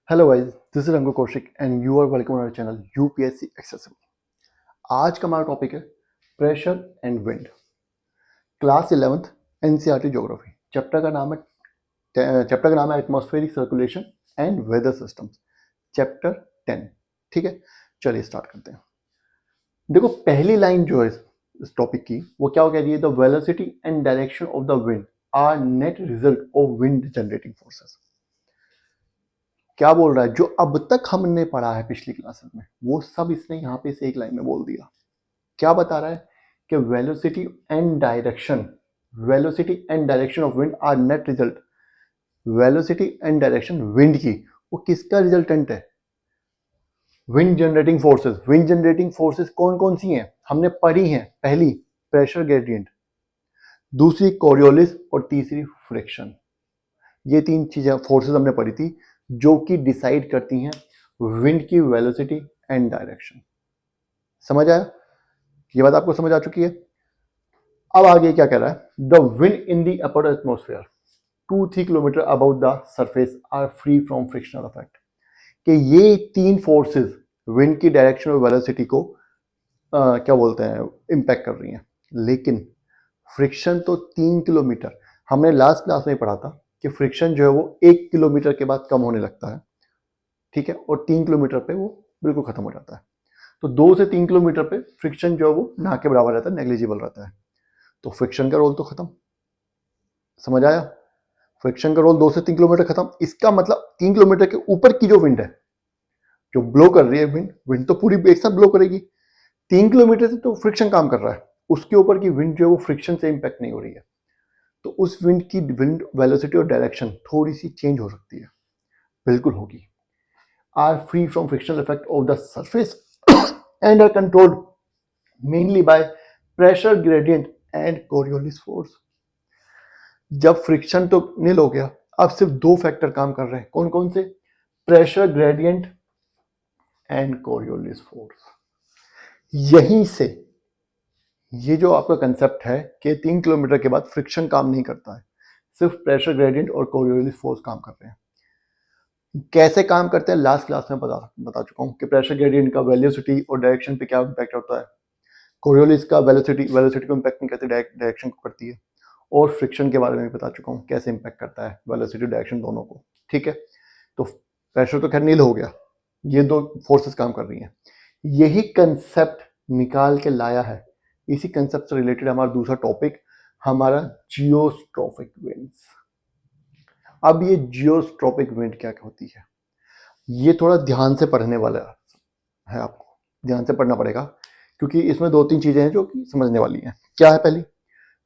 Hello guys, this is Rango Kaushik and you are welcome on our channel UPSC accessible. आज का हमारा topic है pressure and wind, class 11th NCERT geography. Chapter का नाम है atmospheric circulation and weather systems, chapter 10। ठीक है, चलिए स्टार्ट करते हैं। देखो, पहली लाइन जो है इस टॉपिक की वो क्या कह रही है, the velocity and direction of the wind are net result of wind generating forces. क्या बोल रहा है, जो अब तक हमने पढ़ा है पिछली क्लासेस में वो सब इसने यहाँ पे से एक लाइन में बोल दिया। क्या बता रहा है कि velocity and direction of wind are net result. Velocity and direction wind की वो किसका रिजल्टेंट है? Wind generating forces. Wind generating forces कौन कौन सी हैं हमने पढ़ी हैं? पहली प्रेशर ग्रेडियंट, दूसरी कोरियोलिस और तीसरी फ्रिक्शन। ये तीन चीजें फोर्सेस हमने पढ़ी थी जो कि डिसाइड करती हैं विंड की वेलोसिटी एंड डायरेक्शन। समझ आया? ये बात आपको समझ आ चुकी है। अब आगे क्या कह रहा है, the wind in the upper atmosphere 2-3 kilometre about the surface are free from frictional effect. कि ये तीन फोर्सेस विंड की डायरेक्शन और वेलोसिटी को क्या बोलते हैं, इंपैक्ट कर रही हैं। लेकिन फ्रिक्शन तो 3 किलोमीटर, हमने लास्ट क्लास में पढ़ा था कि फ्रिक्शन जो है वो 1 किलोमीटर के बाद कम होने लगता है, ठीक है, और 3 किलोमीटर पे वो बिल्कुल खत्म हो जाता है। तो 2 से 3 किलोमीटर पे फ्रिक्शन जो है वो ना के बराबर रहता है, नेग्लिजिबल रहता है। तो फ्रिक्शन का रोल तो खत्म। समझ आया? फ्रिक्शन का रोल 2 से 3 किलोमीटर खत्म। इसका मतलब 3 किलोमीटर के ऊपर की जो विंड है, जो ब्लो कर रही है विंड तो पूरी एक साथ ब्लो करेगी। 3 किलोमीटर से तो फ्रिक्शन काम कर रहा है, उसके ऊपर की विंड जो है वो फ्रिक्शन से इंपैक्ट नहीं हो रही है। तो उस विंड वेलोसिटी और डायरेक्शन थोड़ी सी चेंज हो सकती है, बिल्कुल होगी। Are free from frictional effect of the surface and are controlled mainly by pressure gradient and Coriolis force. जब फ्रिक्शन तो नील हो गया, अब सिर्फ दो फैक्टर काम कर रहे हैं। कौन कौन से? Pressure gradient and Coriolis force. यहीं से ये जो आपका कंसेप्ट है कि 3 किलोमीटर के बाद फ्रिक्शन काम नहीं करता है, सिर्फ प्रेशर ग्रेडियंट और कोरियोलिस फोर्स काम कर रहे हैं। कैसे काम करते हैं लास्ट क्लास में बता चुका हूं कि प्रेशर ग्रेडियंट का वेलोसिटी और डायरेक्शन पे क्या इंपैक्ट होता है, कोरियोलिस का वेलोसिटी को इंपैक्ट नहीं करती, डायरेक्शन को करती है। और फ्रिक्शन के बारे में भी बता चुका हूँ कैसे इंपैक्ट करता है वेलोसिटी डायरेक्शन दोनों को। ठीक है, तो प्रेशर तो खैर नील हो गया, ये दो फोर्सेस काम कर रही हैं। यही कंसेप्ट निकाल के लाया है, इसी कंसेप्ट से रिलेटेड हमारा दूसरा टॉपिक, हमारा जियोस्ट्रॉपिक विंड्स। अब ये जियोस्ट्रॉपिक विंड क्या होती है, ये थोड़ा ध्यान से पढ़ने वाला है, आपको ध्यान से पढ़ना पड़ेगा क्योंकि इसमें दो तीन चीजें हैं जो कि समझने वाली हैं। क्या है? पहली,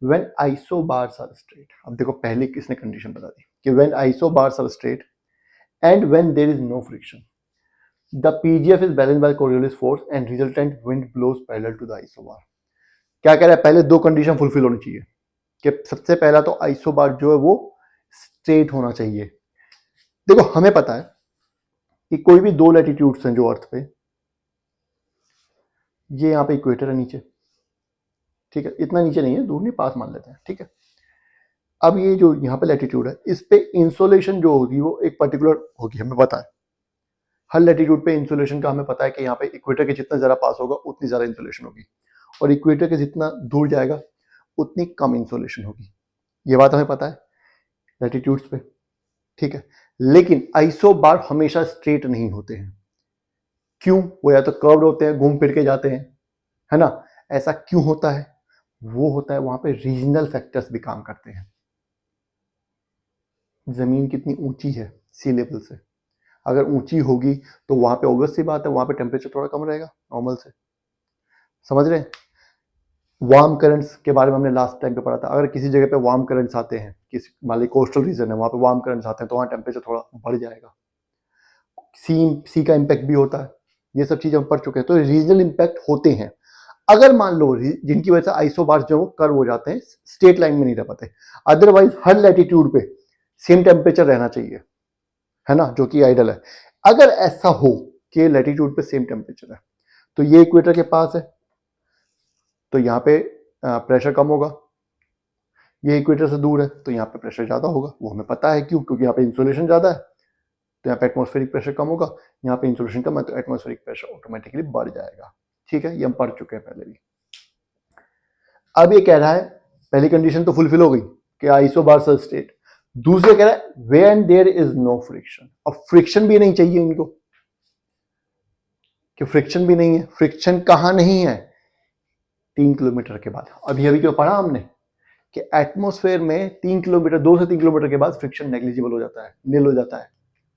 when isobars are straight। अब देखो, पहले किसने कंडीशन बता दी कि when isobars are straight and when there is no friction the pgf is balanced by coriolis force and resultant wind blows parallel to the isobar। क्या कह रहा है? पहले दो कंडीशन फुलफिल होनी चाहिए कि सबसे पहला तो आइसोबार जो है वो स्ट्रेट होना चाहिए। देखो, हमें पता है कि कोई भी दो लैटिट्यूड्स हैं जो अर्थ पे, ये यहाँ पे इक्वेटर है नीचे, ठीक है, इतना नीचे नहीं है, दूर नहीं, पास मान लेते हैं, ठीक है। अब ये जो यहाँ पे लैटिट्यूड है, इस पे इंसोलेशन जो होगी वो एक पर्टिकुलर होगी, हमें पता है। हर लैटिट्यूड पे इंसोलेशन का हमें पता है कि यहाँ पे इक्वेटर के जितना ज़्यादा पास होगा उतनी ज़्यादा इंसोलेशन होगी, और इक्वेटर के जितना दूर जाएगा उतनी कम इंसोलेशन होगी। ये बात हमें पता है लैटिट्यूड्स पे, ठीक है। लेकिन आइसोबार हमेशा स्ट्रेट नहीं होते हैं। क्यों? वो या तो कर्व्ड होते हैं, घूम फिर के जाते हैं, है ना। ऐसा क्यों होता है? वो होता है वहां पे रीजनल फैक्टर्स भी काम करते हैं। जमीन कितनी ऊंची है सी लेवल से, अगर ऊंची होगी तो वहां पे ऑब्वियस सी बात है वहां पे टेम्परेचर थोड़ा कम रहेगा नॉर्मल से। समझ रहे हैं? वार्म करंट्स के बारे में हमने लास्ट टाइम पे पढ़ा था। अगर किसी जगह पे वार्म करंट्स आते हैं, किसी मान ली कोस्टल रीजन है, वहां पे वार्म करंट्स आते हैं तो वहां टेम्परेचर थोड़ा बढ़ जाएगा। सी का इम्पैक्ट भी होता है। ये सब चीजें हम पढ़ चुके हैं, तो रीजनल इम्पैक्ट होते हैं। अगर मान लो जिनकी वजह से आइसोबार्स जो कर्व हो जाते हैं, स्ट्रेट लाइन में नहीं रह पाते। अदरवाइज हर लैटिट्यूड पे सेम टेम्परेचर रहना चाहिए, है ना, जो कि आइडल है। अगर ऐसा हो कि लैटिट्यूड पे सेम टेम्परेचर है, तो ये इक्वेटर के पास है तो यहाँ पे प्रेशर कम होगा, ये इक्वेटर से दूर है तो यहाँ पे प्रेशर ज्यादा होगा। वो हमें पता है, क्यों? क्योंकि यहाँ पे इंसुलेशन ज्यादा है। तो यहाँ पे एटमॉस्फेरिक प्रेशर कम होगा, यहाँ पे इंसुलेशन कम है, तो एटमॉस्फेरिक प्रेशर ऑटोमेटिकली बढ़ जाएगा। ठीक है, ये हम पढ़ चुके हैं पहले भी। अब ये कह रहा है पहली कंडीशन तो फुलफिल हो गई कि आइसोबार्सल स्टेट। दूसरे कह रहा है when there is no friction. अब फ्रिक्शन भी नहीं चाहिए इनको, कि फ्रिक्शन भी नहीं है। फ्रिक्शन कहां नहीं है? 3 किलोमीटर के बाद। अभी जो पढ़ा हमने कि एटमॉस्फेयर में 3 किलोमीटर, 2 से 3 किलोमीटर के बाद फ्रिक्शन नेग्लिजिबल हो जाता है, नील हो जाता है,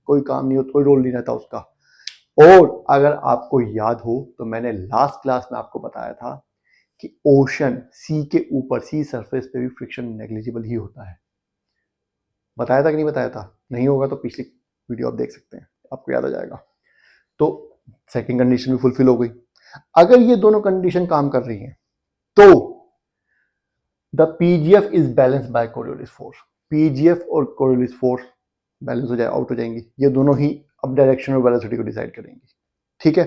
कोई काम नहीं होता, कोई रोल नहीं रहता उसका। और अगर आपको याद हो तो मैंने लास्ट क्लास में आपको बताया था कि ओशन, सी के ऊपर, सी सरफेस पे भी फ्रिक्शन नेग्लिजिबल ही होता है। बताया था कि नहीं बताया था? नहीं होगा तो पिछली वीडियो आप देख सकते हैं, आपको याद आ जाएगा। तो सेकंड कंडीशन भी फुलफिल हो गई। अगर ये दोनों कंडीशन काम कर रही हैं तो the PGF is balance bye Coriolis force. PGF और कोरियोलिस फोर्स बैलेंस हो जाए, आउट हो जाएंगी। ये दोनों ही अब डायरेक्शन और वेलोसिटी को डिसाइड करेंगी। ठीक है।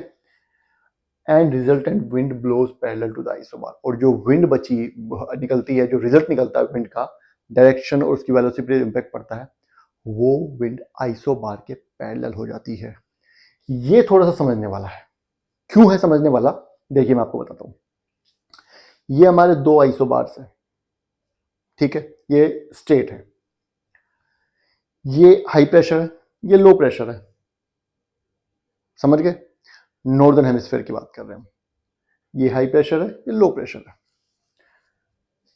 And resultant wind blows parallel to the isobar. और जो विंड बची निकलती है, जो रिजल्ट निकलता है विंड का, डायरेक्शन और उसकी वेलोसिटी पे इंपैक्ट पड़ता है, वो विंड आइसोबार के पैरेलल हो जाती है। ये थोड़ा सा समझने वाला है। क्यों है समझने वाला? देखिए मैं आपको बताता हूं। ये हमारे दो आइसोबार्स हैं। ठीक है, ये स्टेट है, ये हाई प्रेशर है, ये लो प्रेशर है। समझ गए? नॉर्दर्न हेमिस्फीयर की बात कर रहे हैं हम। ये हाई प्रेशर है, ये लो प्रेशर है।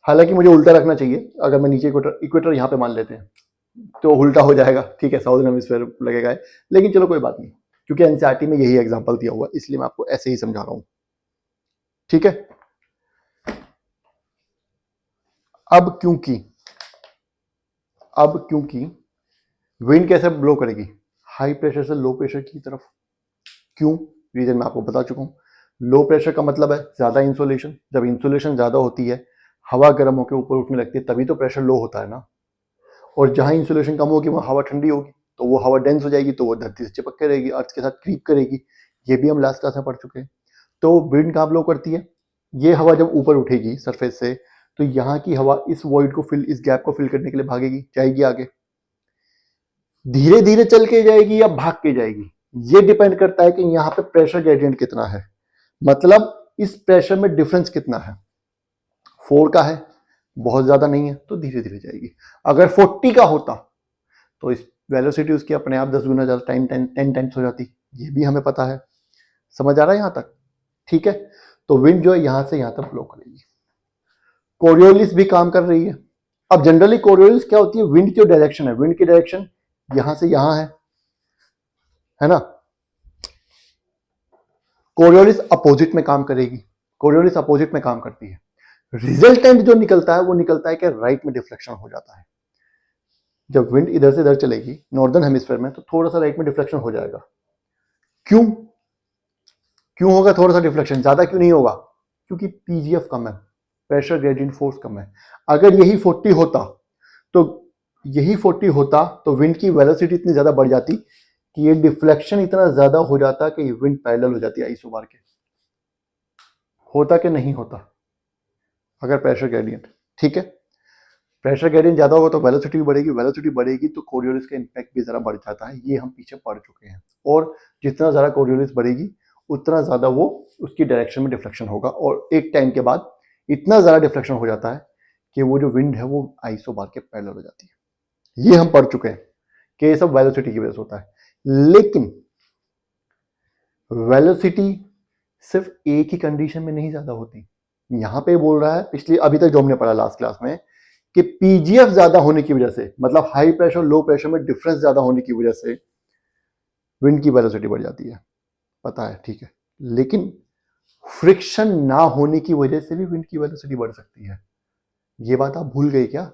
हालांकि मुझे उल्टा रखना चाहिए, अगर मैं नीचे इक्वेटर यहां पे मान लेते हैं तो उल्टा हो जाएगा। ठीक है, साउदर्न हेमिस्फीयर लगेगा, लेकिन चलो कोई बात नहीं, क्योंकि एनसीईआरटी में यही एग्जांपल दिया हुआ, इसलिए मैं आपको ऐसे ही समझा रहा हूं। ठीक है। अब क्योंकि विंड कैसे ब्लो करेगी? हाई प्रेशर से लो प्रेशर की तरफ। क्यों? रीजन मैं आपको बता चुका हूं। लो प्रेशर का मतलब है ज्यादा इंसुलेशन। जब इंसुलेशन ज्यादा होती है, हवा गर्म होकर ऊपर उठने लगती है, तभी तो प्रेशर लो होता है ना। और जहां इंसुलेशन कम होगी वहां हवा ठंडी होगी, तो वो हवा डेंस हो जाएगी, तो वो धरती से चिपक के रहेगी, अर्थ के साथ क्रीप करेगी। ये भी हम लास्ट क्लास में पढ़ चुके हैं। तो विंड कहाँ ब्लो करती है? ये हवा जब ऊपर उठेगी सरफेस से, तो यहाँ की हवा इस वॉइड को फिल, इस गैप को फिल करने के लिए भागेगी, जाएगी आगे। धीरे धीरे चल के जाएगी या भाग के जाएगी, ये डिपेंड करता है कि यहाँ पे प्रेशर ग्रेडियंट कितना है। मतलब इस प्रेशर में डिफरेंस कितना है। 4 का है, बहुत ज्यादा नहीं है, तो धीरे धीरे जाएगी। अगर 40 का होता तो इस वेलोसिटी उसकी अपने आप 10 गुना ज्यादा, 10 टाइम्स हो जाती। ये भी हमें पता है। समझ आ रहा है यहां तक? ठीक है। तो विंड जो है यहां से यहां तक फ्लो करेगी। कोरियोलिस भी काम कर रही है। अब जनरली कोरियोलिस क्या होती है? विंड की डायरेक्शन है, विंड की डायरेक्शन यहां से यहां है ना। कोरियोलिस अपोजिट में काम करेगी, कोरियोलिस अपोजिट में काम करती है। रिजल्टेंट जो निकलता है वो निकलता है कि राइट में डिफ्लेक्शन हो जाता है। जब विंड इधर से इधर चलेगी नॉर्दर्न हेमिस्फीयर में, तो थोड़ा सा राइट में डिफ्लेक्शन हो जाएगा। क्यों क्यों होगा थोड़ा सा डिफ्लेक्शन? ज्यादा क्यों नहीं होगा? क्योंकि पीजीएफ कम है, प्रेशर ग्रेडियंट फोर्स कम है। अगर यही 40 होता तो विंड की वेलोसिटी इतनी ज्यादा बढ़ जाती कि ये डिफ्लेक्शन इतना ज्यादा हो जाता कि विंड पैरेलल हो जाती आइसोबार के। होता कि नहीं होता? अगर प्रेशर ग्रेडियंट, ठीक है, प्रेशर ग्रेडियंट ज्यादा होगा तो वेलोसिटी भी बढ़ेगी, वेलोसिटी बढ़ेगी तो कोरियोलिस का इंपैक्ट भी जरा बढ़ जाता है। ये हम पीछे पढ़ चुके हैं। और जितना ज्यादा कोरियोलिस बढ़ेगी उतना ज्यादा वो उसकी डायरेक्शन में डिफ्लेक्शन होगा, और एक टाइम के बाद इतना ज्यादा डिफ्लेक्शन हो जाता है कि वो जो विंड है वो आइसोबार के पैरेलल हो जाती है। ये हम पढ़ चुके हैं कि ये सब वेलोसिटी की वजह से होता है। लेकिन वेलोसिटी सिर्फ एक ही कंडीशन में नहीं ज्यादा होती। यहां पे बोल रहा है, पिछली अभी तक जो हमने पढ़ा लास्ट क्लास में, कि पीजीएफ ज्यादा होने की वजह से, मतलब हाई प्रेशर लो प्रेशर में डिफरेंस ज्यादा होने की वजह से विंड की वेलोसिटी बढ़ जाती है। पता है, ठीक है। लेकिन फ्रिक्शन ना होने की वजह से भी विंड की वेलोसिटी बढ़ सकती है। ये बात आप भूल गए क्या?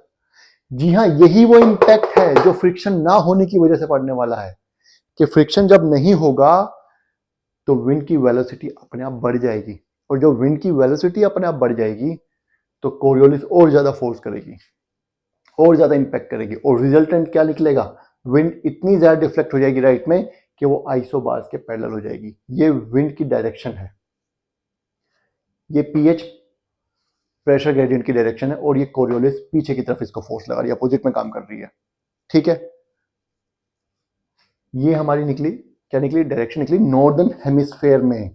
जी हाँ, यही वो इंपैक्ट है जो फ्रिक्शन ना होने की वजह से पड़ने वाला है, कि फ्रिक्शन जब नहीं होगा तो विंड की वेलोसिटी अपने आप बढ़ जाएगी, और जब विंड की वेलोसिटी अपने आप बढ़ जाएगी तो कोरियोलिस और ज्यादा फोर्स करेगी, और ज्यादा इंपैक्ट करेगी, और रिजल्टेंट क्या निकलेगा? विंड इतनी ज्यादा डिफ्लेक्ट हो जाएगी राइट में कि वो आइसोबार्स के पैरेलल हो जाएगी। ये विंड की डायरेक्शन है, ये पीएच प्रेशर ग्रेडियंट की डायरेक्शन है, और ये कोरियोलिस पीछे की तरफ इसको फोर्स लगा रही है, अपोजिट में काम कर रही है। ठीक है। ये हमारी निकली, क्या निकली, डायरेक्शन निकली नॉर्दर्न हेमिस्फेयर में,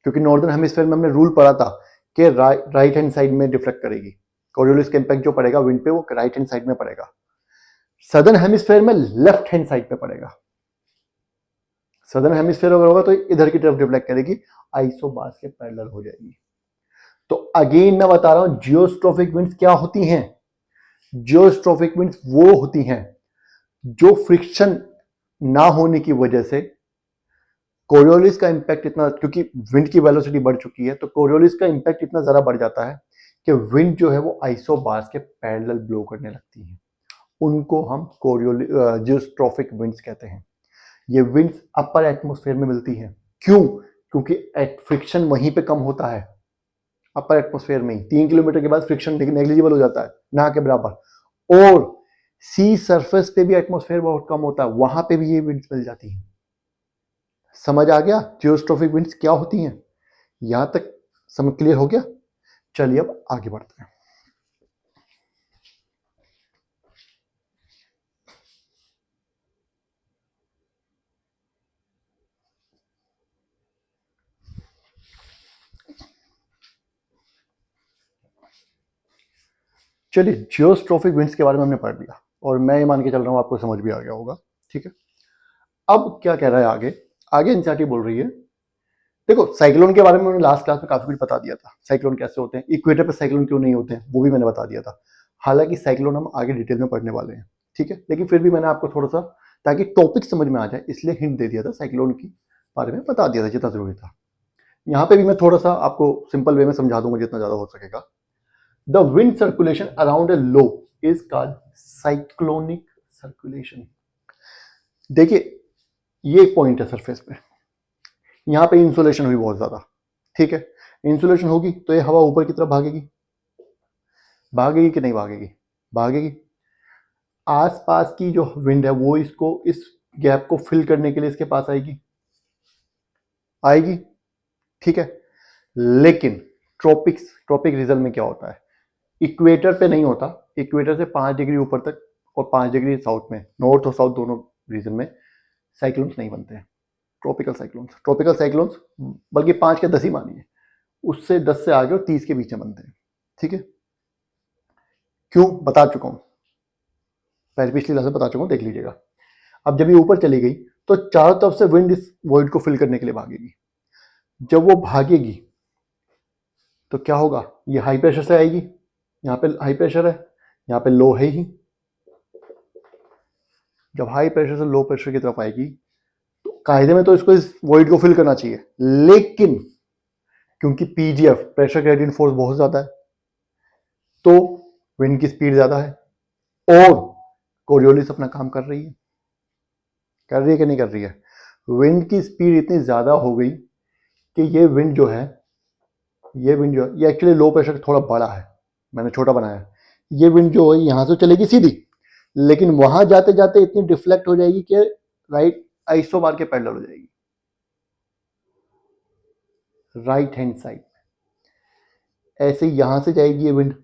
क्योंकि नॉर्दर्न हेमिस्फेयर में हमने रूल पढ़ा था कि राइट हैंड साइड में डिफ्लेक्ट करेगी, कोरियोलिस का इंपैक्ट जो पड़ेगा विंड पे वो राइट हैंड साइड में पड़ेगा, सदर्न हेमिस्फेयर में लेफ्ट हैंड साइड पे पड़ेगा। सदर्न हेमिस्फेयर अगर होगा तो इधर की तरफ डिफ्लेक्ट करेगी, आइसोबार्स के पैरेलल हो जाएगी। तो अगेन मैं बता रहा हूं जियोस्ट्रोफिक विंड्स क्या होती हैं। जियोस्ट्रोफिक विंड्स वो होती हैं जो फ्रिक्शन ना होने की वजह से कोरियोलिस का इंपैक्ट इतना, क्योंकि विंड की वेलोसिटी बढ़ चुकी है तो कोरियोलिस का इंपैक्ट इतना ज्यादा बढ़ जाता है कि विंड जो है वो आइसोबार्स के पैरेलल ब्लो करने लगती है, उनको हम कोरियोलिस जियोस्ट्रोफिक विंड्स कहते हैं। ये विंड्स अपर एटमॉस्फेयर में मिलती हैं, क्यों, क्योंकि फ्रिक्शन वहीं पे कम होता है, अपर एटमॉस्फेयर में ही 3 किलोमीटर के बाद फ्रिक्शन नेग्लिजिबल हो जाता है, ना के बराबर। और सी सरफेस पे भी एटमॉस्फेयर बहुत कम होता है, वहां पे भी ये विंड्स मिल जाती हैं। समझ आ गया जियोस्ट्रोफिक विंड्स क्या होती हैं? यहां तक समझ क्लियर हो गया? चलिए अब आगे बढ़ते हैं। चलिए जियोस्ट्रोफिक विंड्स के बारे में हमने पढ़ लिया और मैं ये मान के चल रहा हूं आपको समझ भी आ गया होगा, ठीक है। अब क्या कह रहा है आगे, आगे एनसीईआरटी बोल रही है, देखो साइक्लोन के बारे में मैंने लास्ट क्लास में काफी कुछ बता दिया था, साइक्लोन कैसे होते हैं, इक्वेटर पे साइक्लोन क्यों नहीं होते हैं वो भी मैंने बता दिया था। हालांकि साइक्लोन हम आगे डिटेल में पढ़ने वाले हैं, ठीक है, लेकिन फिर भी मैंने आपको थोड़ा सा ताकि टॉपिक समझ में आ जाए इसलिए हिंट दे दिया था, साइक्लोन की बारे में बता दिया था जितना जरूरी था। यहाँ पे भी मैं थोड़ा सा आपको सिंपल वे में समझा दूंगा जितना ज्यादा हो सकेगा। The wind circulation around a low is called cyclonic circulation. देखिए ये एक पॉइंट है सरफेस पे, यहाँ पे इंसुलेशन हुई बहुत ज्यादा, ठीक है, इंसुलेशन होगी तो ये हवा ऊपर की तरफ भागेगी, भागेगी कि नहीं भागेगी, भागेगी। आसपास की जो विंड है वो इसको, इस गैप को फिल करने के लिए इसके पास आएगी, आएगी, ठीक है। लेकिन ट्रॉपिक रीजन में क्या होता है, इक्वेटर पे नहीं होता, इक्वेटर से 5 डिग्री ऊपर तक और 5 डिग्री साउथ में, नॉर्थ और साउथ दोनों रीजन में साइक्लोन्स नहीं बनते हैं, ट्रॉपिकल साइक्लोन्स बल्कि 5 के 10 ही मानिए, उससे 10 से आगे और 30 के बीच में बनते हैं, ठीक है। क्यों, बता चुका हूं, पहले पिछली क्लास में बता चुका हूं, देख लीजिएगा। अब जब ये ऊपर चली गई तो चारों तरफ से विंड इस वॉइड को फिल करने के लिए भागेगी, जब वो भागेगी तो क्या होगा, ये हाई प्रेशर से आएगी, यहाँ पे हाई प्रेशर है, यहाँ पे लो है ही, जब हाई प्रेशर से लो प्रेशर की तरफ आएगी तो कायदे में तो इसको इस वॉइड को फिल करना चाहिए, लेकिन क्योंकि पीजीएफ प्रेशर ग्रेडियंट फोर्स बहुत ज्यादा है तो विंड की स्पीड ज्यादा है और कोरियोलिस अपना काम कर रही है, कर रही है कि नहीं कर रही है। विंड की स्पीड इतनी ज्यादा हो गई कि ये विंड जो है, ये एक्चुअली लो प्रेशर थोड़ा बड़ा है, मैंने छोटा बनाया है, ये विंड जो है यहां से चलेगी सीधी, लेकिन वहां जाते जाते इतनी डिफ्लेक्ट हो जाएगी कि राइट आइसोबार के पैरेलल हो जाएगी, राइट हैंड साइड। ऐसे यहां से जाएगी ये विंड,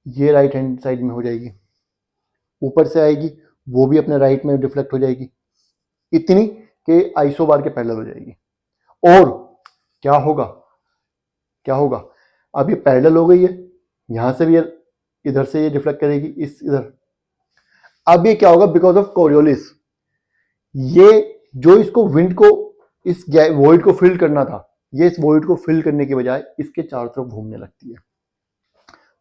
ये राइट हैंड साइड में हो जाएगी, ऊपर से आएगी वो भी अपने राइट में डिफ्लेक्ट हो जाएगी, इतनी कि आइसोबार के पैरेलल हो जाएगी। और क्या होगा, क्या होगा, अब ये पैरेलल हो गई है, यहां से भी इधर से ये डिफ्लेक्ट करेगी इस इधर। अब ये क्या होगा, बिकॉज ऑफ कोरियोलिस, ये जो इसको विंड को इस वॉइड को फिल करना था, ये इस वॉइड को फिल करने के बजाय इसके चारों तरफ घूमने लगती है।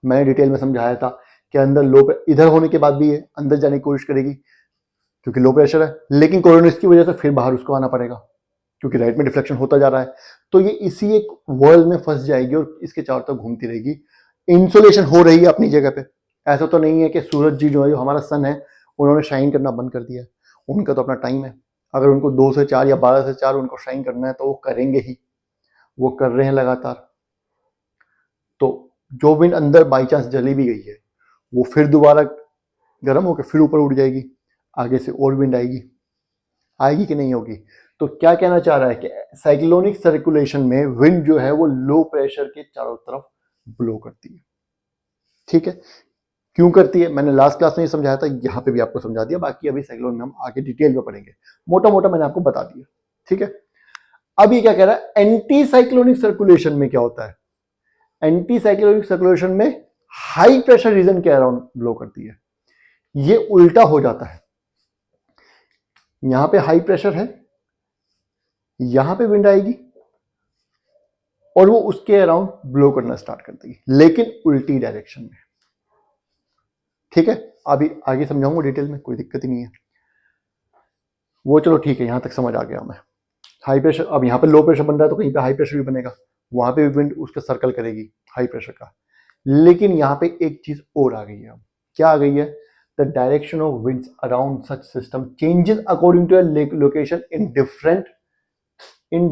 मैंने डिटेल में समझाया था कि अंदर इधर होने के बाद भी ये अंदर जाने की कोशिश करेगी क्योंकि लो प्रेशर है, लेकिन कोरियोलिस की वजह से फिर बाहर उसको आना पड़ेगा क्योंकि राइट में डिफ्लेक्शन होता जा रहा है, तो ये इसी एक वर्ल्ड में फंस जाएगी और इसके चारों तरफ घूमती रहेगी। इंसुलेशन हो रही है अपनी जगह पे, ऐसा तो नहीं है कि सूरज जी जो है, जो हमारा सन है, उन्होंने शाइन करना बंद कर दिया है, उनका तो अपना टाइम है, अगर उनको 2 से 4 या 12 से 4 उनको शाइन करना है तो वो करेंगे ही, वो कर रहे हैं लगातार। तो जो विंड अंदर बाई चांस जली भी गई है वो फिर दोबारा गर्म होकर फिर ऊपर उड़ जाएगी, आगे से और विंड आएगी, आएगी कि नहीं होगी। तो क्या कहना चाह रहा है कि साइक्लोनिक सर्कुलेशन में विंड जो है वो लो प्रेशर के चारों तरफ ब्लो करती है, ठीक है। क्यों करती है मैंने लास्ट क्लास में ये समझाया था, यहाँ पे भी आपको समझा दिया, बाकी अभी साइक्लोन में हम आगे डिटेल में पढ़ेंगे, मोटा मोटा मैंने आपको बता दिया, ठीक है। अब ये क्या कह रहा है, एंटी साइक्लोनिक सर्कुलेशन में क्या होता है, एंटी साइक्लोनिक सर्कुलेशन में हाई प्रेशर रीजन के अराउंड ब्लो करती है, ये उल्टा हो जाता है, यहां पे हाई प्रेशर है, यहां पे विंड आएगी और वो उसके अराउंड ब्लो करना स्टार्ट कर देगी, लेकिन उल्टी डायरेक्शन में, ठीक है। अभी आगे समझाऊंगा डिटेल में, कोई दिक्कत ही नहीं है वो, चलो ठीक है, यहां तक समझ आ गया हमें। हाई प्रेशर, अब यहाँ पे लो प्रेशर बन रहा है तो कहीं पे हाई प्रेशर भी बनेगा, वहां पे भी विंड उसका सर्कल करेगी हाई प्रेशर का, लेकिन यहाँ पे एक चीज और आ गई है, क्या आ गई है, the direction of winds around such system changes according to location in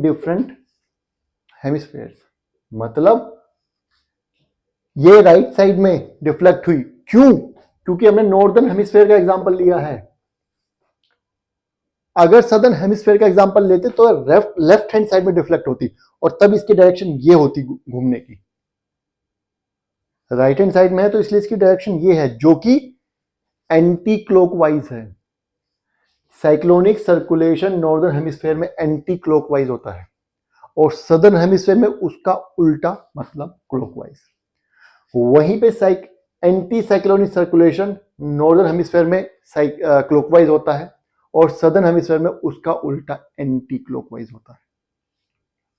different hemispheres. मतलब ये राइट साइड में डिफ्लेक्ट हुई, क्यों, क्योंकि हमने नॉर्दर्न हेमिस्फीयर का एग्जांपल लिया है, अगर सदर्न हेमिस्फीयर का एग्जांपल लेते तो लेफ्ट हैंड साइड में डिफ्लेक्ट होती और तब इसकी डायरेक्शन ये होती घूमने की, राइट हैंड साइड में है तो इसलिए इसकी डायरेक्शन ये है जो कि एंटी क्लॉकवाइज है। साइक्लोनिक सर्कुलेशन नॉर्दर्न हेमिस्फीयर में एंटी क्लॉकवाइज होता है और सदर्न हेमिस्फीयर में उसका उल्टा, मतलब क्लॉकवाइज। वहीं पे anti cyclonic circulation northern hemisphere में क्लॉकवाइज होता है और सदर्न हेमिस्फीयर में उसका उल्टा एंटी क्लॉकवाइज होता है,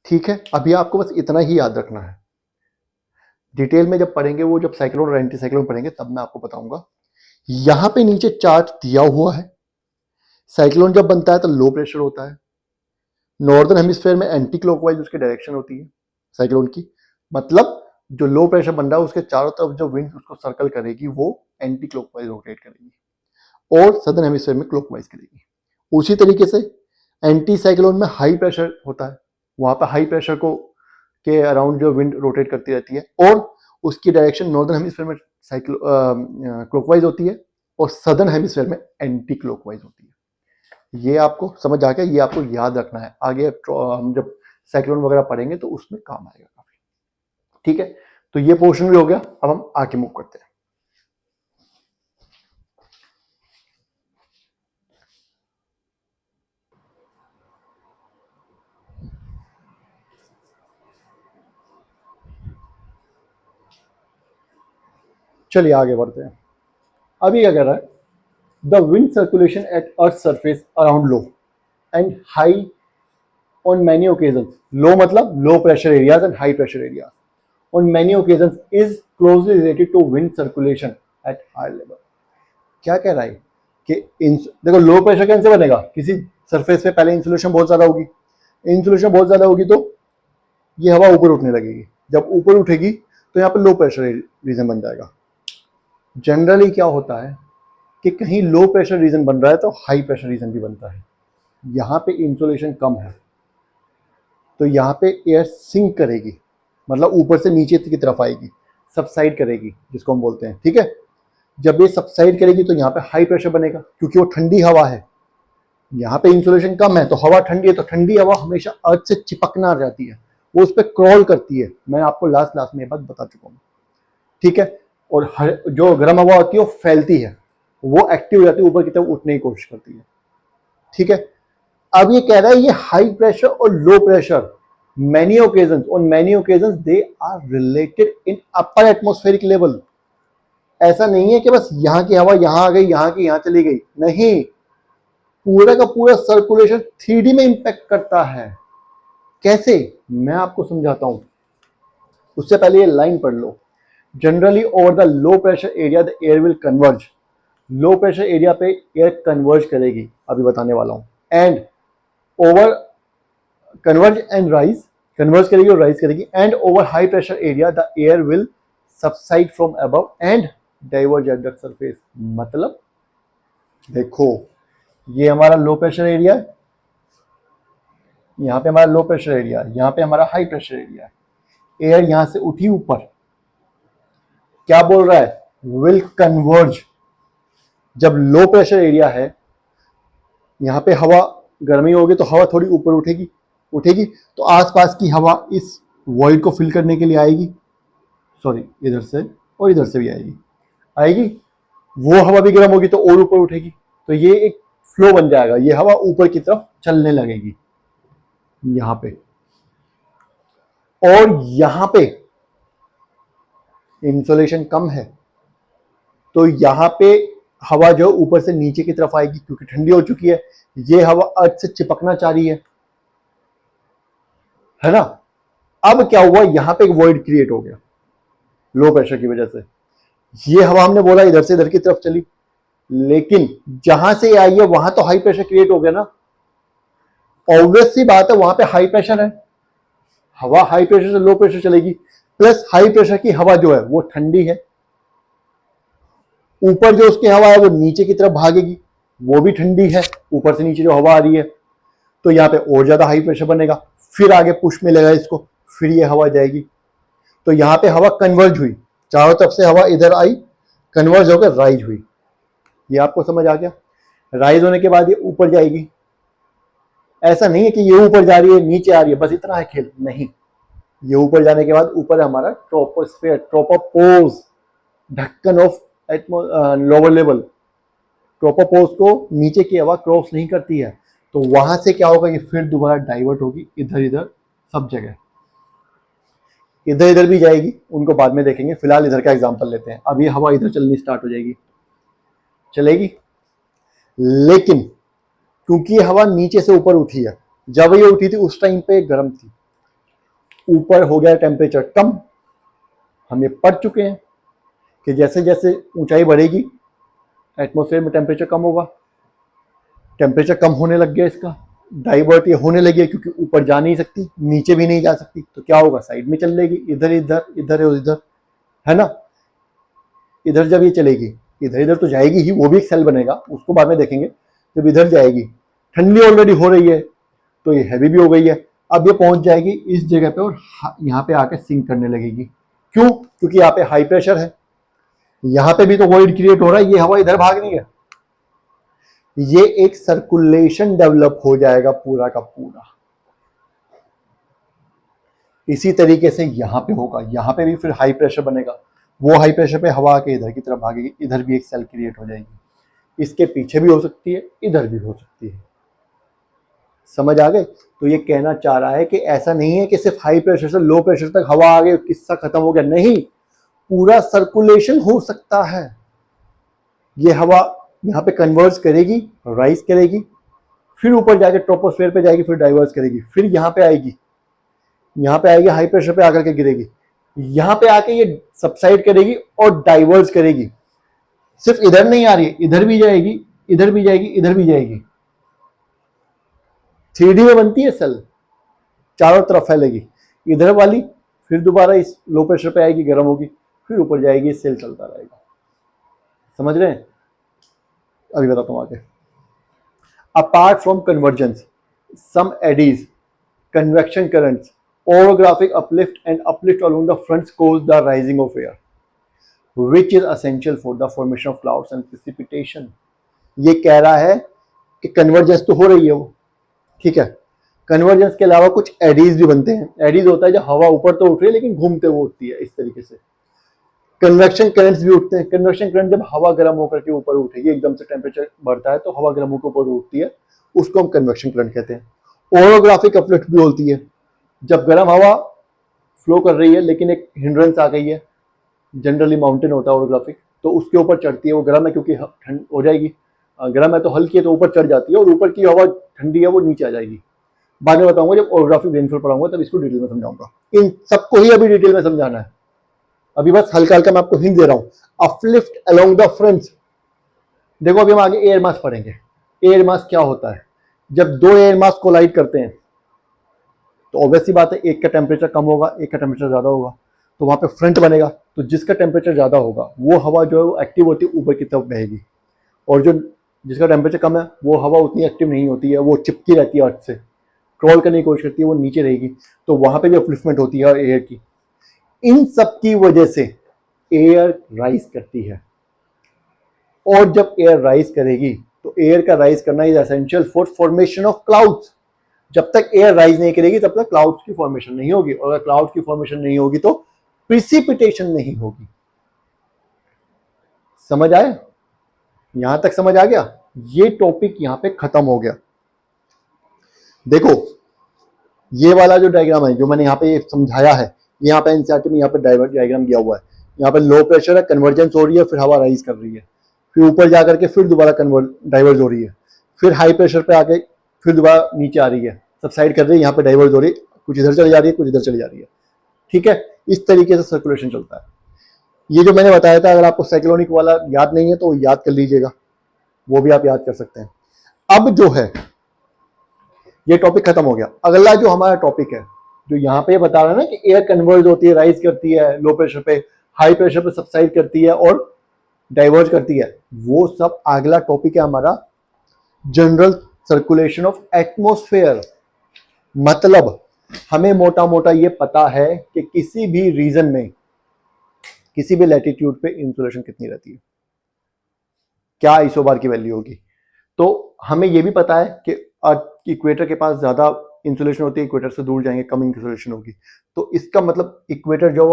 ठीक है। अभी आपको बस इतना ही याद रखना है, डिटेल में जब पढ़ेंगे वो, जब साइक्लोन और एंटी साइक्लोन पढ़ेंगे तब मैं आपको बताऊंगा। यहां पे नीचे चार्ट दिया हुआ है, साइक्लोन जब बनता है तो लो प्रेशर होता है, नॉर्दर्न हेमिस्फीयर में एंटी क्लॉकवाइज उसकी डायरेक्शन होती है साइक्लोन की, मतलब जो लो प्रेशर बन रहा है उसके चारों तरफ जो विंड उसको सर्कल करेगी वो एंटी क्लॉकवाइज रोटेट करेगी और सदर्न हेमिस्फीयर में क्लॉकवाइज करेगी। उसी तरीके से एंटी साइक्लोन में हाई प्रेशर होता है, वहां पर हाई प्रेशर को के अराउंड जो विंड रोटेट करती रहती है और उसकी डायरेक्शन नॉर्दर्न हेमिस्फीयर में क्लॉकवाइज होती है और सदर्न हेमिस्फीयर में एंटी क्लॉकवाइज होती है। ये आपको समझ आ गया, ये आपको याद रखना है, आगे हम जब साइक्लोन वगैरह पढ़ेंगे तो उसमें काम आएगा काफी, ठीक है। तो ये पोर्शन भी हो गया, अब हम आगे मूव करते हैं। चलिए आगे बढ़ते हैं। अभी क्या कह रहा है, the wind circulation at earth surface around low and high on many occasions, low मतलब low pressure areas and high pressure areas, on many occasions is closely related to wind circulation at high level। क्या कह रहा है कि देखो low pressure कैसे बनेगा, किसी सरफेस पे पहले इंसुलेशन बहुत ज्यादा होगी, इंसुलेशन बहुत ज्यादा होगी तो ये हवा ऊपर उठने लगेगी, जब ऊपर उठेगी तो यहाँ पे लो प्रेशर रीजन बन जाएगा। जनरली क्या होता है कि कहीं लो प्रेशर रीजन बन रहा है तो हाई प्रेशर रीजन भी बनता है, यहाँ पे इंसुलेशन कम है तो यहाँ पे एयर सिंक करेगी, मतलब ऊपर से नीचे की तरफ आएगी, सबसाइड करेगी जिसको हम बोलते हैं, ठीक है। जब ये सबसाइड करेगी तो यहाँ पे हाई प्रेशर बनेगा क्योंकि वो ठंडी हवा है, यहाँ पे इंसुलेशन कम है तो हवा ठंडी है, तो ठंडी हवा हमेशा अर्थ से चिपकना रहती है, वो उस पर क्रॉल करती है, मैं आपको लास्ट क्लास में ये बात बता चुका हूँ, ठीक है। और जो गर्म हवा होती है वो फैलती है, वो एक्टिव हो जाती है, ऊपर की तरफ उठने की कोशिश करती है, ठीक है। अब ये कह रहा है ये हाई प्रेशर और low pressure many occasions, on many occasions they are related in upper atmospheric level। ऐसा नहीं है कि बस यहां की हवा यहां आ गई, यहां की यहां चली गई, नहीं, पूरा का पूरा सर्कुलेशन 3D में इंपैक्ट करता है। कैसे, मैं आपको समझाता हूं, उससे पहले ये लाइन पढ़ लो। Generally over the low pressure area the air will converge, low pressure area पे एयर कन्वर्ज करेगी, अभी बताने वाला हूं, and over converge and rise, converge करेगी और राइज करेगी, and over high pressure area the air will subside from above and diverge at the surface. मतलब देखो ये हमारा लो प्रेशर एरिया है, यहाँ पे हमारा लो प्रेशर एरिया है, यहाँ पे हमारा हाई प्रेशर एरिया है, एयर यहां से उठी ऊपर, क्या बोल रहा है, विल कन्वर्ज। जब लो प्रेशर एरिया है, यहाँ पे हवा गर्मी होगी तो हवा थोड़ी ऊपर उठेगी, उठेगी तो आसपास की हवा इस वॉइड को फिल करने के लिए आएगी, सॉरी इधर से और इधर से भी आएगी, आएगी, वो हवा भी गर्म होगी तो और ऊपर उठेगी, तो ये एक फ्लो बन जाएगा, ये हवा ऊपर की तरफ चलने लगेगी यहां पे। और यहां पे इंसुलेशन कम है तो यहां पे हवा जो ऊपर से नीचे की तरफ आएगी क्योंकि ठंडी हो चुकी है, ये हवा अर्थ से चिपकना चाह रही है ना। अब क्या हुआ, यहां पे एक वॉइड क्रिएट हो गया लो प्रेशर की वजह से। ये हवा हमने बोला इधर से इधर की तरफ चली, लेकिन जहां से आई है वहां तो हाई प्रेशर क्रिएट हो गया ना। ऑब्वियस सी बात है, वहां पे हाई प्रेशर है, हवा हाई प्रेशर से लो प्रेशर चलेगी, प्लस हाई प्रेशर की हवा जो है वो ठंडी है, ऊपर जो उसकी हवा है वो नीचे की तरफ भागेगी, वो भी ठंडी है, ऊपर से नीचे जो हवा आ रही है, तो यहाँ पे और ज्यादा हाई प्रेशर बनेगा, फिर आगे पुश मिलेगा इसको, फिर ये हवा जाएगी, तो यहाँ पे हवा कन्वर्ज हुई, चारों तरफ से हवा इधर आई, कन्वर्ज होकर राइज हुई। ये आपको समझ आ गया। राइज होने के बाद ये ऊपर जाएगी, ऐसा नहीं है कि ये ऊपर जा रही है नीचे आ रही है बस इतना है खेल, नहीं, ये ऊपर जाने के बाद ऊपर हमारा ट्रोपोस्फेयर, ट्रोपोपोज, ढक्कन ऑफ लोअर लेवल, ट्रोपोपोज को नीचे की हवा क्रॉस नहीं करती है, तो वहां से क्या होगा, ये फिर दोबारा डाइवर्ट होगी इधर इधर सब जगह, इधर इधर भी जाएगी, उनको बाद में देखेंगे, फिलहाल इधर का एग्जांपल लेते हैं। अब ये हवा इधर चलनी स्टार्ट हो जाएगी, चलेगी, लेकिन क्योंकि ये हवा नीचे से ऊपर उठी है, जब ये उठी थी उस टाइम पे गर्म थी, ऊपर हो गया टेम्परेचर कम, हम ये पढ़ चुके हैं कि जैसे जैसे ऊंचाई बढ़ेगी एटमॉस्फेयर में टेम्परेचर कम होगा, टेम्परेचर कम होने लग गया, इसका डाइवर्ट ये होने लगी है क्योंकि ऊपर जा नहीं सकती, नीचे भी नहीं जा सकती, तो क्या होगा, साइड में चल लेगी, इधर इधर इधर इधर, है ना। इधर जब ये चलेगी इधर इधर तो जाएगी ही, वो भी एक सेल बनेगा, उसको बाद में देखेंगे। जब इधर जाएगी, ठंडी ऑलरेडी हो रही है तो ये हैवी भी हो गई है, अब ये पहुंच जाएगी इस जगह पे और यहाँ पे आके सिंक करने लगेगी। क्यों, क्योंकि यहाँ पे हाई प्रेशर है, यहाँ पे भी तो वॉइड क्रिएट हो रहा है, ये हवा इधर भाग रही है, ये एक सर्कुलेशन डेवलप हो जाएगा पूरा का पूरा। इसी तरीके से यहां पे होगा, यहां पे भी फिर हाई प्रेशर बनेगा, वो हाई प्रेशर पे हवा आके इधर की तरफ भागेगी, इधर भी एक सेल क्रिएट हो जाएगी, इसके पीछे भी हो सकती है, इधर भी हो सकती है। समझ आ गए। तो ये कहना चाह रहा है कि ऐसा नहीं है कि सिर्फ हाई प्रेशर से लो प्रेशर तक हवा आ गई किस्सा खत्म हो गया, नहीं, पूरा सर्कुलेशन हो सकता है। ये हवा यहाँ पे कन्वर्ज करेगी, राइज करेगी, फिर ऊपर जाके ट्रोपोस्फेयर पे जाएगी, फिर डाइवर्स करेगी, फिर यहाँ पे आएगी, हाई प्रेशर पे आकर के गिरेगी, यहाँ पे आके ये सबसाइड करेगी और डाइवर्स करेगी। सिर्फ इधर नहीं आ रही है, इधर भी जाएगी, इधर भी जाएगी, इधर भी जाएगी, 3D में बनती है सेल, चारों तरफ फैलेगी, इधर वाली फिर दोबारा इस लो प्रेशर पे आएगी, गर्म होगी, फिर ऊपर जाएगी, सेल चलता रहेगा। समझ रहे हैं। अभी बताता हूं आगे। Apart from convergence, some eddies, convection currents, orographic uplift and uplift along the fronts cause the rising of air, which is essential for the formation of clouds and precipitation. ये कह रहा है कि कन्वर्जेंस तो हो रही है वो, ठीक है, कन्वर्जेंस के अलावा कुछ एडीज भी बनते हैं। एडीज होता है जब हवा ऊपर तो उठ रही है लेकिन घूमते हुए उठती है, इस तरीके से। कन्वेक्शन करंट्स भी उठते हैं। कन्वेक्शन करंट जब हवा गर्म होकर के ऊपर उठेगी, एकदम से टेम्परेचर बढ़ता है तो हवा गर्म होकर ऊपर उठती है, उसको हम कन्वेक्शन करंट कहते हैं। ओरोग्राफिक अपलिफ्ट भी होती है, जब गर्म हवा फ्लो कर रही है लेकिन एक हिंड्रेंस आ गई है, जनरली माउंटेन होता है ओरोग्राफिक, तो उसके ऊपर चढ़ती है, वो गर्म है क्योंकि ठंड हो जाएगी, गर्म है तो हल्की है तो ऊपर चढ़ जाती है, और ऊपर की हवा ठंडी है वो नीचे आ जाएगी। बाद में बताऊंगा जब ओरोग्राफिक रेनफॉल पढ़ाऊंगा तब इसको डिटेल में समझाऊंगा। इन सबको ही अभी डिटेल में समझाना है, अभी बस हल्का हल्का मैं आपको हिंट दे रहा हूं। अपलिफ्ट अलोंग द फ्रंट्स, देखो अभी हम आगे एयर मास पढ़ेंगे। एयर मास क्या होता है, जब दो एयर मास कोलाइड करते हैं तो ऑब्वियस सी बात है एक का टेम्परेचर कम होगा, एक का टेम्परेचर ज्यादा होगा, तो वहां पे फ्रंट बनेगा, तो जिसका टेम्परेचर ज्यादा होगा वो हवा जो है वो एक्टिव होती है, ऊपर की तरफ बहेगी, और जो जिसका टेम्परेचर कम है वो हवा उतनी एक्टिव नहीं होती है, वो चिपकी रहती है अर्थ से, क्रॉल करने की कोशिश करती है, वो नीचे रहेगी, तो वहां पे भी अपलिफ्टमेंट होती है एयर की। इन सब की वजह से एयर राइज करती है, और जब एयर राइज करेगी तो एयर का राइज करना is essential for formation of clouds. जब तक एयर राइज नहीं करेगी तब तक क्लाउड्स की फॉर्मेशन नहीं होगी, और अगर क्लाउड्स की फॉर्मेशन नहीं होगी तो प्रिसिपिटेशन नहीं होगी। समझ आए? यहां तक समझ आ गया? ये टॉपिक यहां पे खत्म हो गया। देखो ये वाला जो डायग्राम है जो मैंने यहाँ पे समझाया है, यहाँ पे एनसीईआरटी में यहाँ पे डायग्राम दिया हुआ है। यहाँ पे लो प्रेशर है, कन्वर्जेंस हो रही है, फिर हवा राइज कर रही है, फिर ऊपर जाकर के फिर दोबारा डाइवर्ज हो रही है, फिर हाई प्रेशर पे आके फिर दोबारा नीचे आ रही है, सबसाइड कर रही है, यहाँ पे डाइवर्ज हो रही है, कुछ इधर चली जा रही है, कुछ इधर चली जा रही है। ठीक है, इस तरीके से सर्कुलेशन चलता है। ये जो मैंने बताया था, अगर आपको साइक्लोनिक वाला याद नहीं है तो याद कर लीजिएगा, वो भी आप याद कर सकते हैं। अब जो है ये टॉपिक खत्म हो गया। अगला जो हमारा टॉपिक है, जो यहाँ पे बता रहा है ना कि एयर कन्वर्ज होती है, राइज करती है लो प्रेशर पे, हाई प्रेशर पे सबसाइड करती है और डाइवर्ज करती है, वो सब अगला टॉपिक है हमारा जनरल सर्कुलेशन ऑफ एटमॉस्फेयर। मतलब हमें मोटा मोटा ये पता है कि किसी भी रीजन में, किसी भी लैटिट्यूड पे इंसुलेशन कितनी रहती है, क्या आइसोबार की वैल्यू होगी। तो हमें यह भी पता है कि इक्वेटर के पास ज्यादा इंसुलेशन होती है, इक्वेटर से दूर जाएंगे कम इंसुलेशन होगी। तो इसका मतलब इक्वेटर जो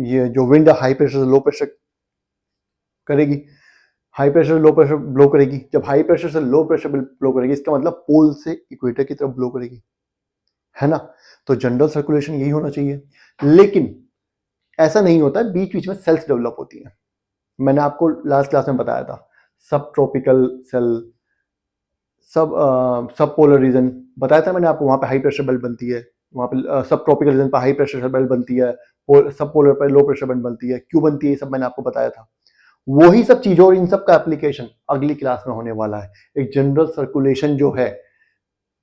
ये जो विंड हाई प्रेशर से लो प्रेशर करेगी, high pressure low pressure blow करेगी, जब हाई प्रेशर से लो प्रेशर ब्लो करेगी, इसका मतलब पोल से इक्वेटर की तरफ ब्लो करेगी, है ना। तो जनरल सर्कुलेशन यही होना चाहिए, लेकिन ऐसा नहीं होता है, बीच बीच में सेल्स डेवलप होती है। मैंने आपको लास्ट क्लास में बताया था, सब ट्रॉपिकल सेल, सब पोलर रीजन बताया था मैंने आपको, वहां पे हाई प्रेशर बेल्ट बनती है, वहां पे सब ट्रॉपिकल रीजन पर हाई प्रेशर बेल्ट बनती है, सब पोलर पर लो प्रेशर बेल्ट बनती है। क्यों बनती है, सब मैंने आपको बताया था। वही सब चीजों और इन सब का एप्लीकेशन अगली क्लास में होने वाला है। एक जनरल सर्कुलेशन जो है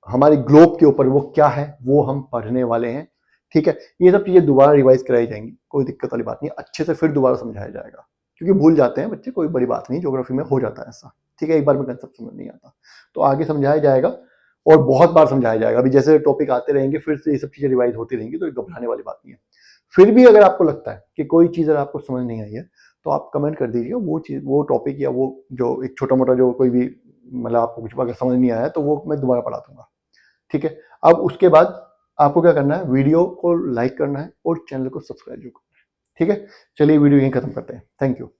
हमारे ग्लोब के ऊपर, वो क्या है वो हम पढ़ने वाले हैं। ठीक है, ये सब चीजें दोबारा रिवाइज कराई जाएंगी, कोई दिक्कत वाली बात नहीं, अच्छे से फिर दोबारा समझाया जाएगा, क्योंकि भूल जाते हैं बच्चे, कोई बड़ी बात नहीं, ज्योग्राफी में हो जाता है ऐसा। ठीक है, एक बार में कंसेप्ट समझ नहीं आता तो आगे समझाया जाएगा, और बहुत बार समझाया जाएगा। अभी जैसे टॉपिक आते रहेंगे फिर से ये सब चीजें रिवाइज होती रहेंगी, तो घबराने वाली बात नहीं है। फिर भी अगर आपको लगता है कि कोई चीज अगर आपको समझ नहीं आई है, तो आप कमेंट कर दीजिए, वो चीज, वो टॉपिक या वो जो एक छोटा मोटा जो कोई भी, मतलब आपको कुछ अगर समझ नहीं आया तो वो मैं दोबारा पढ़ा दूंगा। ठीक है, अब उसके बाद आपको क्या करना है, वीडियो को लाइक करना है और चैनल को सब्सक्राइब करना है। ठीक है, चलिए वीडियो यहीं खत्म करते हैं। Thank you.